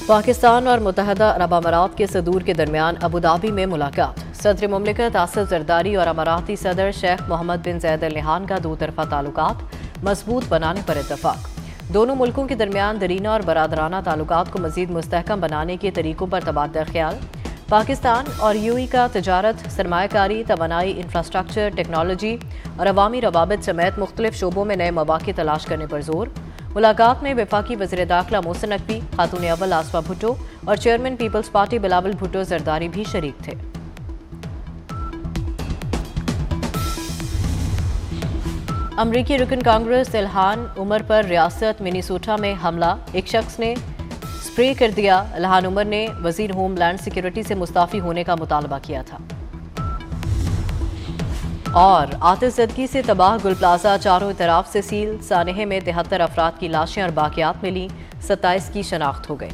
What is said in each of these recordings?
پاکستان اور متحدہ عرب امارات کے صدور کے درمیان ابوظہبی میں ملاقات۔ صدر مملکت آصف زرداری اور اماراتی صدر شیخ محمد بن زاید ال نہیان کا دو طرفہ تعلقات مضبوط بنانے پر اتفاق۔ دونوں ملکوں کے درمیان دیرینہ اور برادرانہ تعلقات کو مزید مستحکم بنانے کے طریقوں پر تبادلہ خیال۔ پاکستان اور یو اے کا تجارت، سرمایہ کاری، توانائی، انفراسٹرکچر، ٹیکنالوجی اور عوامی روابط سمیت مختلف شعبوں میں نئے مواقع تلاش کرنے پر زور۔ ملاقات میں وفاقی وزیر داخلہ محسن نقوی، خاتون اول آصفہ بھٹو اور چیئرمین پیپلز پارٹی بلاول بھٹو زرداری بھی شریک تھے۔ امریکی رکن کانگریس الہان عمر پر ریاست منیسوٹا میں حملہ، ایک شخص نے سپرے کر دیا۔ الہان عمر نے وزیر ہوم لینڈ سیکیورٹی سے مستعفی ہونے کا مطالبہ کیا تھا۔ اور آتش زدگی سے تباہ گل پلازہ چاروں طرف سے سیل، سانحے میں 73 افراد کی لاشیں اور باقیات ملی، 27 کی شناخت ہو گئی۔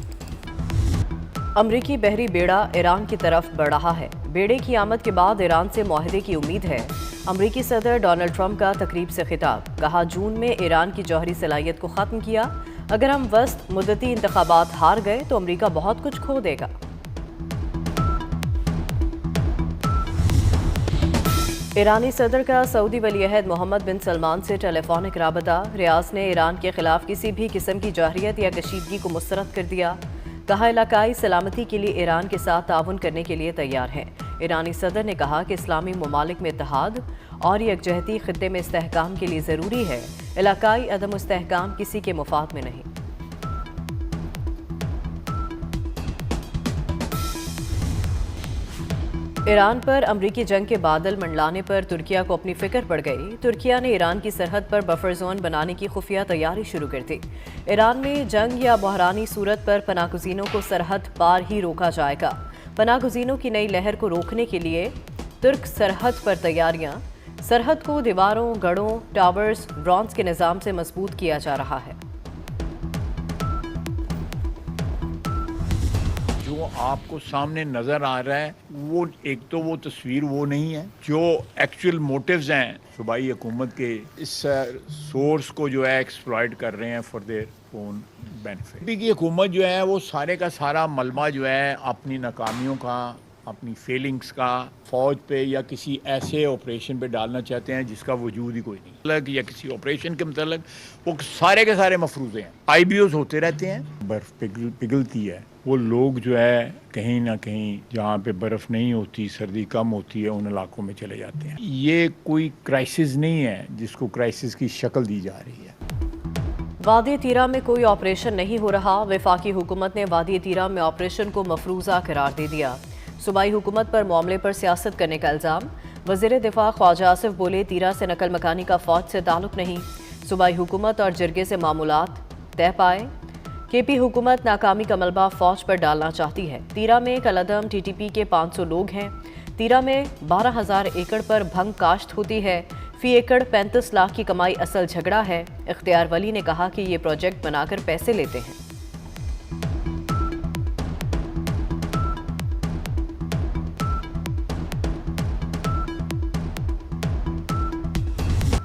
امریکی بحری بیڑا ایران کی طرف بڑھ رہا ہے۔ بیڑے کی آمد کے بعد ایران سے معاہدے کی امید ہے۔ امریکی صدر ڈونلڈ ٹرمپ کا تقریب سے خطاب، کہا جون میں ایران کی جوہری صلاحیت کو ختم کیا، اگر ہم وسط مدتی انتخابات ہار گئے تو امریکہ بہت کچھ کھو دے گا۔ ایرانی صدر کا سعودی ولی عہد محمد بن سلمان سے ٹیلی فونک رابطہ، ریاض نے ایران کے خلاف کسی بھی قسم کی جوہریت یا کشیدگی کو مسترد کر دیا، کہا علاقائی سلامتی کے لیے ایران کے ساتھ تعاون کرنے کے لیے تیار ہیں۔ ایرانی صدر نے کہا کہ اسلامی ممالک میں اتحاد اور یکجہتی خطے میں استحکام کے لیے ضروری ہے، علاقائی عدم استحکام کسی کے مفاد میں نہیں۔ ایران پر امریکی جنگ کے بادل منڈلانے پر ترکیہ کو اپنی فکر پڑ گئی۔ ترکیہ نے ایران کی سرحد پر بفر زون بنانے کی خفیہ تیاری شروع کر دی۔ ایران میں جنگ یا بحرانی صورت پر پناہ گزینوں کو سرحد پار ہی روکا جائے گا۔ پناہ گزینوں کی نئی لہر کو روکنے کے لیے ترک سرحد پر تیاریاں، سرحد کو دیواروں، گڑھوں، ٹاورز، ڈرونز کے نظام سے مضبوط کیا جا رہا ہے۔ جو آپ کو سامنے نظر آ رہا ہے وہ ایک تو وہ تصویر وہ نہیں ہے، جو ایکچوئل موٹیوز ہیں صوبائی حکومت کے اس سورس کو جو ہے ایکسپلائٹ کر رہے ہیں فار دیئر اون بینیفٹ۔ ابھی کی حکومت جو ہے وہ سارے کا سارا ملبہ جو ہے اپنی ناکامیوں کا، اپنی فیلنگز کا فوج پہ یا کسی ایسے آپریشن پہ ڈالنا چاہتے ہیں جس کا وجود ہی کوئی نہیں، یا کسی آپریشن کے متعلق وہ سارے کے سارے مفروضے ہیں۔ آئی بی اوز ہوتے رہتے ہیں، برف پگھلتی ہے، وہ لوگ جو ہے کہیں نہ کہیں جہاں پہ برف نہیں ہوتی، سردی کم ہوتی ہے، ان علاقوں میں چلے جاتے ہیں۔ یہ کوئی کرائسس نہیں ہے جس کو کرائسس کی شکل دی جا رہی ہے۔ وادی تیرا میں کوئی آپریشن نہیں ہو رہا، وفاقی حکومت نے وادی تیرا میں آپریشن کو مفروضہ قرار دے دیا۔ صوبائی حکومت پر معاملے پر سیاست کرنے کا الزام، وزیر دفاع خواجہ آصف بولے تیرا سے نقل مکانی کا فوج سے تعلق نہیں، صوبائی حکومت اور جرگے سے معاملات طے پائے۔ کے پی حکومت ناکامی کا ملبہ فوج پر ڈالنا چاہتی ہے۔ تیرا میں کالعدم ٹی ٹی پی کے 500 لوگ ہیں۔ تیرا میں 12,000 ایکڑ پر بھنگ کاشت ہوتی ہے، فی ایکڑ 35 لاکھ کی کمائی اصل جھگڑا ہے۔ اختیار ولی نے کہا کہ یہ پروجیکٹ بنا کر پیسے لیتے ہیں۔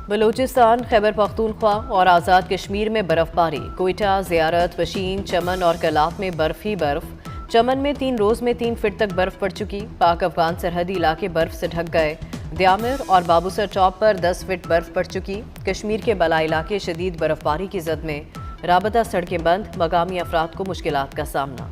بلوچستان، خیبر پختونخوا اور آزاد کشمیر میں برف باری، کوئٹہ، زیارت، پشین، چمن اور کلات میں برف ہی برف۔ چمن میں 3 روز میں 3 فٹ تک برف پڑ چکی، پاک افغان سرحدی علاقے برف سے ڈھک گئے۔ دیامر اور بابوسر ٹاپ پر 10 فٹ برف پڑ چکی۔ کشمیر کے بالائی علاقے شدید برف باری کی زد میں، رابطہ سڑکیں بند، مقامی افراد کو مشکلات کا سامنا۔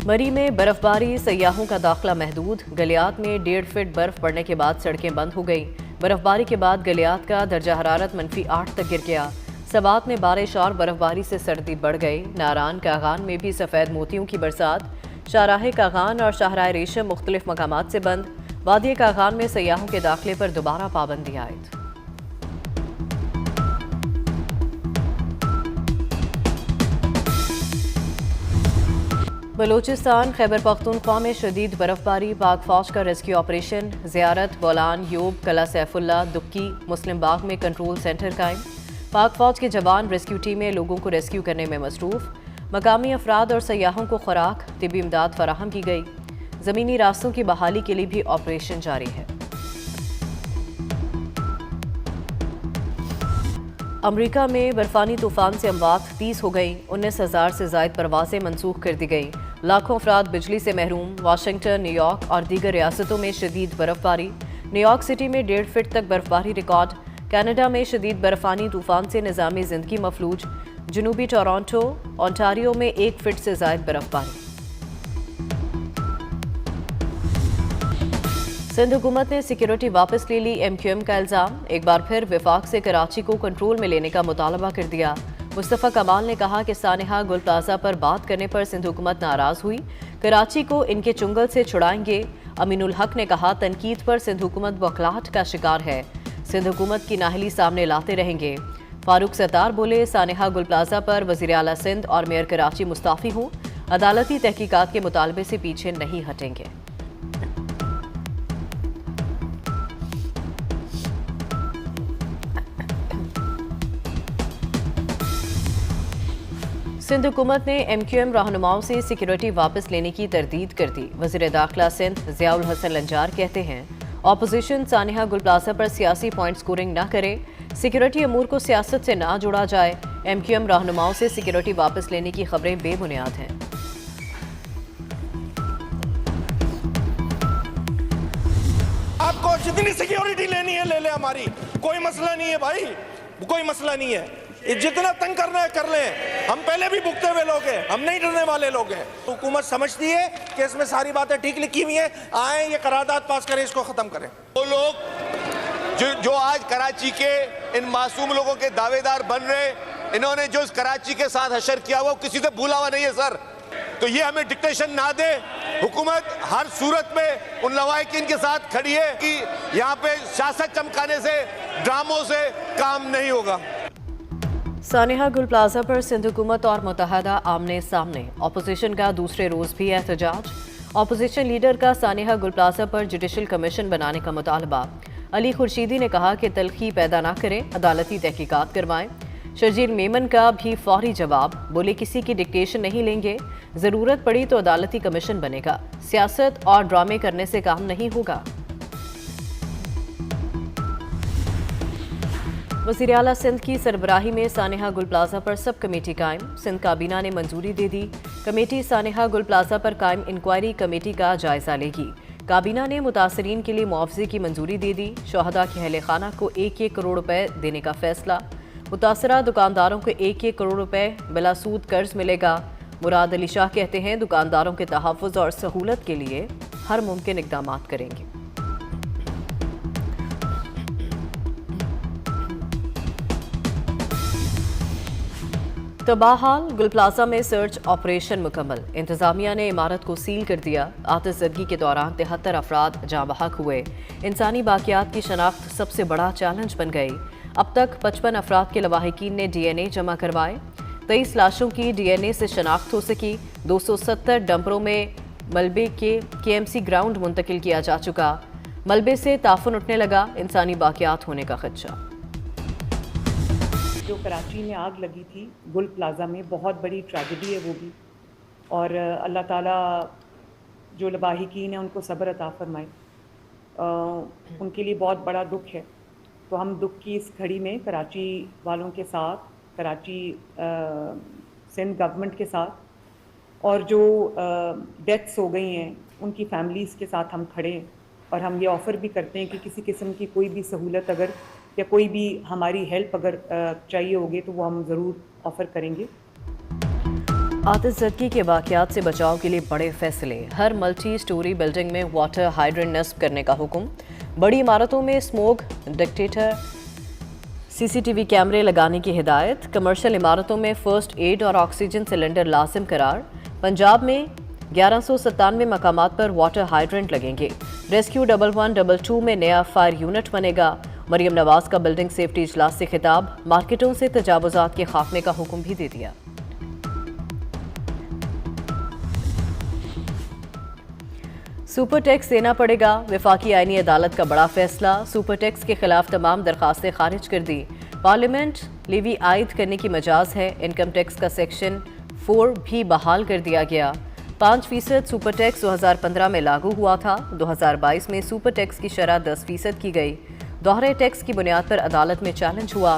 مری میں برف باری، سیاحوں کا داخلہ محدود، گلیات میں 1.5 فٹ برف پڑنے کے بعد سڑکیں بند ہو گئیں۔ برف باری کے بعد گلیات کا درجہ حرارت -8 تک گر گیا۔ سوات میں بارش اور برف باری سے سردی بڑھ گئی۔ ناران کاغان میں بھی سفید موتیوں کی برسات، شاہراہ کاغان اور شاہراہ ریشم مختلف مقامات سے بند۔ وادی کاغان میں سیاحوں کے داخلے پر دوبارہ پابندی عائد۔ بلوچستان، خیبر پختونخوا میں شدید برف باری، پاک فوج کا ریسکیو آپریشن، زیارت، بولان، یوب، قلعہ سیف اللہ، دکی، مسلم باغ میں کنٹرول سینٹر قائم۔ پاک فوج کے جوان ریسکیو ٹیمیں لوگوں کو ریسکیو کرنے میں مصروف۔ مقامی افراد اور سیاحوں کو خوراک، طبی امداد فراہم کی گئی۔ زمینی راستوں کی بحالی کے لیے بھی آپریشن جاری ہے۔ امریکہ میں برفانی طوفان سے اموات 30 ہو گئیں، 19,000 سے زائد پروازیں منسوخ کر دی گئیں، لاکھوں افراد بجلی سے محروم، واشنگٹن، نیو یارک اور دیگر ریاستوں میں شدید برف باری، نیو یارک سٹی میں 1.5 فٹ تک برف باری ریکارڈ، کینیڈا میں شدید برفانی طوفان سے نظام زندگی مفلوج، جنوبی ٹورانٹو، اونٹاریو میں 1 فٹ سے زائد برف باری۔ سندھ حکومت نے سیکیورٹی واپس لے لی، ایم کیو ایم کا الزام، ایک بار پھر وفاق سے کراچی کو کنٹرول میں لینے کا مطالبہ کر دیا۔ مصطفیٰ کمال نے کہا کہ سانحہ گل پلازہ پر بات کرنے پر سندھ حکومت ناراض ہوئی، کراچی کو ان کے چنگل سے چھڑائیں گے۔ امین الحق نے کہا تنقید پر سندھ حکومت بوکھلاہٹ کا شکار ہے، سندھ حکومت کی نااہلی سامنے لاتے رہیں گے۔ فاروق ستار بولے سانحہ گل پلازہ پر وزیر اعلیٰ سندھ اور میئر کراچی مستعفی ہوں، عدالتی تحقیقات کے مطالبے سے پیچھے نہیں ہٹیں گے۔ سندھ حکومت نے ایم کیو ایم رہنماؤں سے سیکیورٹی واپس لینے کی تردید کر دی۔ وزیر داخلہ سندھ ضیاء الحسن لنجار کہتے ہیں اپوزیشن سانحہ گل پلازہ پر سیاسی پوائنٹ سکورنگ نہ کرے، سیکیورٹی امور کو سیاست سے نہ جوڑا جائے، ایم کیو ایم رہنماؤں سے سیکیورٹی واپس لینے کی خبریں بے بنیاد ہیں۔ آپ کو جتنی سیکیورٹی لینی ہے لے لیں، ہماری کوئی مسئلہ نہیں ہے بھائی، کوئی مسئلہ نہیں ہے، جتنا تنگ کرنا ہے کر لیں، ہم پہلے بھی بھگتے ہوئے لوگ ہیں، ہم نہیں ڈرنے والے لوگ ہیں۔ حکومت سمجھتی ہے کہ اس میں ساری باتیں ٹھیک لکھی ہوئی ہیں، آئیں یہ قرارداد پاس کریں، اس کو ختم کریں۔ وہ لوگ جو آج کراچی کے ان معصوم لوگوں کے دعوے دار بن رہے، انہوں نے جو اس کراچی کے ساتھ حشر کیا وہ کسی سے بھولا ہوا نہیں ہے سر، تو یہ ہمیں ڈکٹیشن نہ دے۔ حکومت ہر صورت میں ان لواحقین کے ساتھ کھڑی ہے کہ یہاں پہ سیاست چمکانے سے، ڈراموں سے کام نہیں ہوگا۔ سانحہ گل پلازہ پر سندھ حکومت اور متحدہ آمنے سامنے، اپوزیشن کا دوسرے روز بھی احتجاج، اپوزیشن لیڈر کا سانحہ گل پلازہ پر جوڈیشل کمیشن بنانے کا مطالبہ۔ علی خورشیدی نے کہا کہ تلخی پیدا نہ کریں، عدالتی تحقیقات کروائیں۔ شرجیل میمن کا بھی فوری جواب، بولے کسی کی ڈکٹیشن نہیں لیں گے، ضرورت پڑی تو عدالتی کمیشن بنے گا، سیاست اور ڈرامے کرنے سے کام نہیں ہوگا۔ وزیر اعلیٰ سندھ کی سربراہی میں سانحہ گل پلازہ پر سب کمیٹی قائم، سندھ کابینہ نے منظوری دے دی، کمیٹی سانحہ گل پلازہ پر قائم انکوائری کمیٹی کا جائزہ لے گی۔ کابینہ نے متاثرین کے لیے معاوضے کی منظوری دے دی، شہداء کے اہل خانہ کو 1-1 کروڑ روپے دینے کا فیصلہ، متاثرہ دکانداروں کو 1-1 کروڑ روپے بلا سود قرض ملے گا۔ مراد علی شاہ کہتے ہیں دکانداروں کے تحفظ اور سہولت کے لیے ہر ممکن اقدامات کریں گے۔ تباہ حال گل پلازہ میں سرچ آپریشن مکمل، انتظامیہ نے عمارت کو سیل کر دیا، آتش زدگی کے دوران 73 افراد جاں بحق ہوئے، انسانی باقیات کی شناخت سب سے بڑا چیلنج بن گئی، اب تک 55 افراد کے لواحقین نے ڈی این اے جمع کروائے، 23 لاشوں کی ڈی این اے سے شناخت ہو سکی، 270 ڈمپروں میں ملبے کے ایم سی گراؤنڈ منتقل کیا جا چکا، ملبے سے تعفن اٹھنے لگا، انسانی باقیات ہونے کا خدشہ۔ جو کراچی میں آگ لگی تھی گل پلازہ میں، بہت بڑی ٹریجڈی ہے وہ بھی، اور اللہ تعالیٰ جو لواحقین ہیں ان کو صبر عطا فرمائے، ان کے لیے بہت بڑا دکھ ہے۔ تو ہم دکھ کی اس گھڑی میں کراچی والوں کے ساتھ، کراچی سندھ گورنمنٹ کے ساتھ، اور جو ڈیتھس ہو گئی ہیں ان کی فیملیز کے ساتھ ہم کھڑے ہیں، اور ہم یہ آفر بھی کرتے ہیں کہ کسی قسم کی کوئی بھی سہولت اگر یا کوئی بھی ہماری ہیلپ اگر چاہیے ہوگی تو وہ ہم ضرور آفر کریں گے۔ آتش زدگی کے واقعات سے بچاؤ کے لیے بڑے فیصلے، ہر ملٹی سٹوری بلڈنگ میں واٹر ہائیڈرنٹ نصب کرنے کا حکم، بڑی عمارتوں میں اسموگ ڈیٹیکٹر سی سی ٹی وی کیمرے لگانے کی ہدایت، کمرشل عمارتوں میں فرسٹ ایڈ اور آکسیجن سلنڈر لازم قرار، پنجاب میں 1197 مقامات پر واٹر ہائیڈرنٹ لگیں گے، ریسکیو 1122 میں نیا فائر یونٹ بنے گا، مریم نواز کا بلڈنگ سیفٹی اجلاس سے خطاب، مارکیٹوں سے تجاوزات کے خاتمے کا حکم بھی دے دیا۔ سپر ٹیکس دینا پڑے گا، وفاقی آئینی عدالت کا بڑا فیصلہ، سپر ٹیکس کے خلاف تمام درخواستیں خارج کر دی، پارلیمنٹ لیوی عائد کرنے کی مجاز ہے، انکم ٹیکس کا سیکشن 4 بھی بحال کر دیا گیا، 5% سپر ٹیکس 2015 میں لاگو ہوا تھا، 2022 میں سپر ٹیکس کی شرح 10% کی گئی، دوہرے ٹیکس کی بنیاد پر عدالت میں چیلنج ہوا،